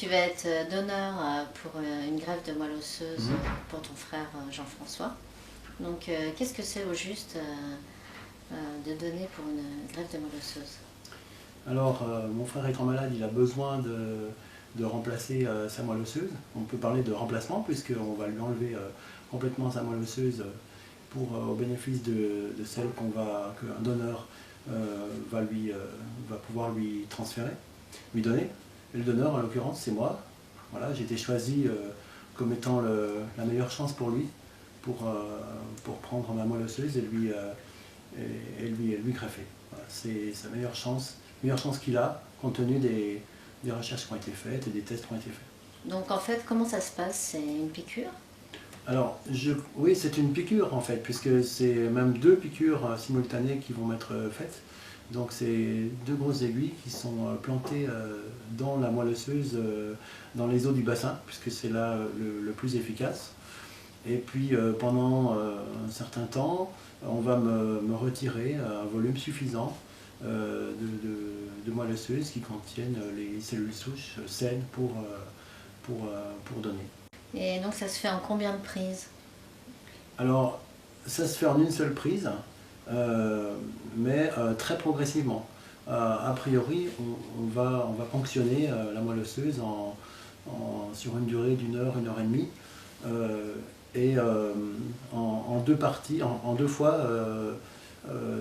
tu vas être donneur pour une greffe de moelle osseuse pour ton frère Jean-François. Donc, qu'est-ce que c'est au juste de donner pour une greffe de moelle osseuse? Alors, mon frère étant malade, il a besoin de remplacer sa moelle osseuse. On peut parler de remplacement puisqu'on va lui enlever complètement sa moelle osseuse au bénéfice de celle qu'un donneur va pouvoir lui transférer, lui donner. Et le donneur, en l'occurrence, c'est moi. Voilà, j'ai été choisi comme étant la meilleure chance pour lui, pour prendre ma moelle osseuse et lui greffer. Voilà, c'est sa meilleure chance qu'il a, compte tenu des recherches qui ont été faites et des tests qui ont été faits. Donc en fait, comment ça se passe? C'est une piqûre? Alors, oui, c'est une piqûre en fait, puisque c'est même 2 piqûres simultanées qui vont être faites. Donc c'est 2 grosses aiguilles qui sont plantées dans la moelle osseuse, dans les os du bassin, puisque c'est là le plus efficace. Et puis pendant un certain temps, on va me retirer un volume suffisant de moelle osseuse qui contiennent les cellules souches saines pour donner. Et donc ça se fait en combien de prises? Alors, ça se fait en une seule prise, mais très progressivement. A priori, on va ponctionner la moelle osseuse sur une durée d'1 heure, 1 heure et demie, et en 2 parties, en 2 fois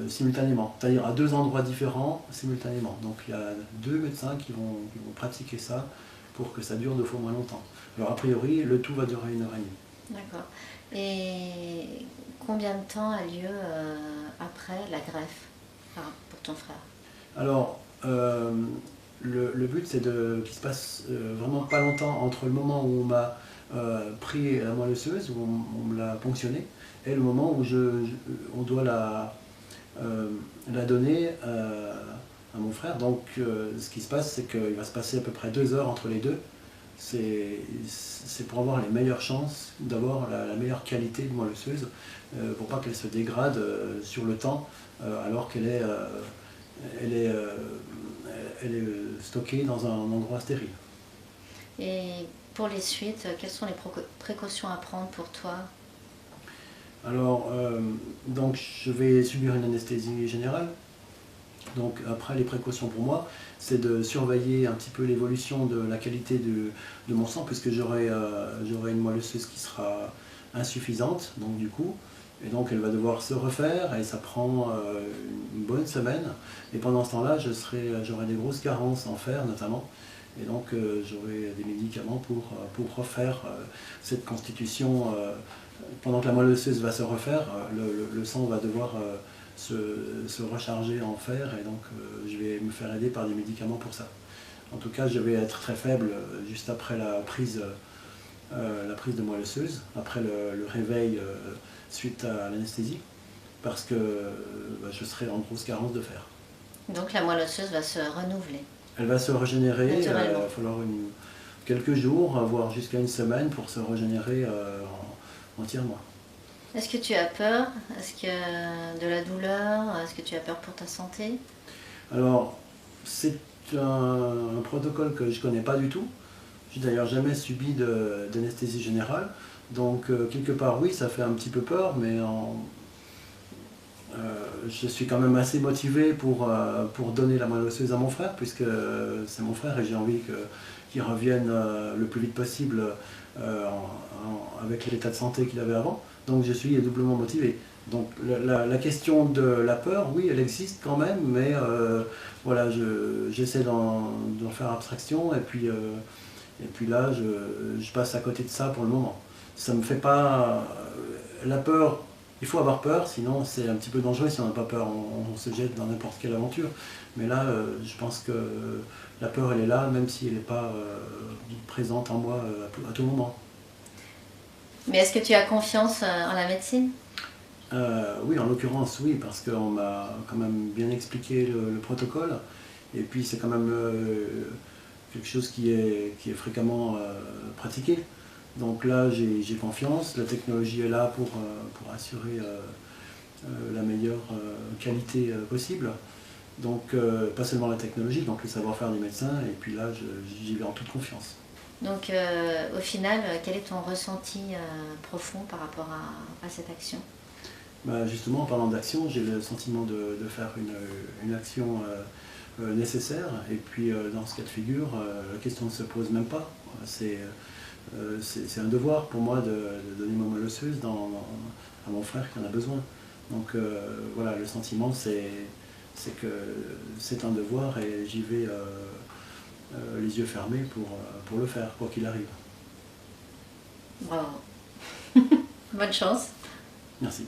simultanément, c'est-à-dire à 2 endroits différents simultanément. Donc il y a 2 médecins qui vont pratiquer ça pour que ça dure 2 fois moins longtemps. Alors a priori, le tout va durer 1 heure et demie. D'accord. Et combien de temps a lieu après la greffe pour ton frère? Alors, le but c'est qu'il se passe vraiment pas longtemps entre le moment où on m'a pris la moelle osseuse, où on me l'a ponctionnée, et le moment où on doit la donner à mon frère. Donc ce qui se passe, c'est qu'il va se passer à peu près 2 heures entre les deux. C'est pour avoir les meilleures chances d'avoir la meilleure qualité de moelle osseuse, pour pas qu'elle se dégrade sur le temps, alors qu'elle est, stockée dans un endroit stérile. Et pour les suites, quelles sont les précautions à prendre pour toi? Alors, donc je vais subir une anesthésie générale. Donc après, les précautions pour moi, c'est de surveiller un petit peu l'évolution de la qualité de mon sang, puisque j'aurai une moelle osseuse qui sera insuffisante, donc du coup, et donc elle va devoir se refaire, et ça prend une bonne semaine. Et pendant ce temps-là, j'aurai des grosses carences en fer notamment, et donc j'aurai des médicaments pour refaire cette constitution. Pendant que la moelle osseuse va se refaire, le sang va devoir se recharger en fer, et donc je vais me faire aider par des médicaments pour ça. En tout cas, je vais être très faible juste après la prise de moelle osseuse, après le réveil suite à l'anesthésie, parce que je serai en grosse carence de fer. Donc la moelle osseuse va se renouveler? Elle va se régénérer, il va falloir quelques jours, voire jusqu'à 1 semaine pour se régénérer entièrement. Est-ce que tu as peur? Est-ce que de la douleur? Est-ce que tu as peur pour ta santé? Alors, c'est un protocole que je ne connais pas du tout. Je n'ai d'ailleurs jamais subi d'anesthésie générale. Donc, quelque part, oui, ça fait un petit peu peur, mais je suis quand même assez motivé pour donner la moelle osseuse à mon frère, puisque c'est mon frère et j'ai envie qu'il revienne le plus vite possible avec l'état de santé qu'il avait avant. Donc je suis doublement motivé. Donc la question de la peur, oui, elle existe quand même, mais voilà, j'essaie d'en faire abstraction, et puis là, je passe à côté de ça pour le moment. Ça me fait pas... la peur, il faut avoir peur, sinon c'est un petit peu dangereux si on n'a pas peur, on se jette dans n'importe quelle aventure. Mais là, je pense que la peur, elle est là, même si elle n'est pas présente en moi à tout moment. Mais est-ce que tu as confiance en la médecine? Oui, en l'occurrence, oui, parce qu'on m'a quand même bien expliqué le protocole, et puis c'est quand même quelque chose qui est fréquemment pratiqué. Donc là, j'ai confiance, la technologie est là pour assurer la meilleure qualité possible. Donc pas seulement la technologie, donc le savoir-faire des médecins, et puis là, j'y vais en toute confiance. Donc au final, quel est ton ressenti profond par rapport à cette action? Bah, justement, en parlant d'action, j'ai le sentiment de faire une action nécessaire. Et puis dans ce cas de figure, la question ne se pose même pas. C'est un devoir pour moi de donner ma moelle osseuse à mon frère qui en a besoin. Donc voilà, le sentiment c'est que c'est un devoir et j'y vais les yeux fermés pour le faire, quoi qu'il arrive. Bravo. Bonne chance. Merci.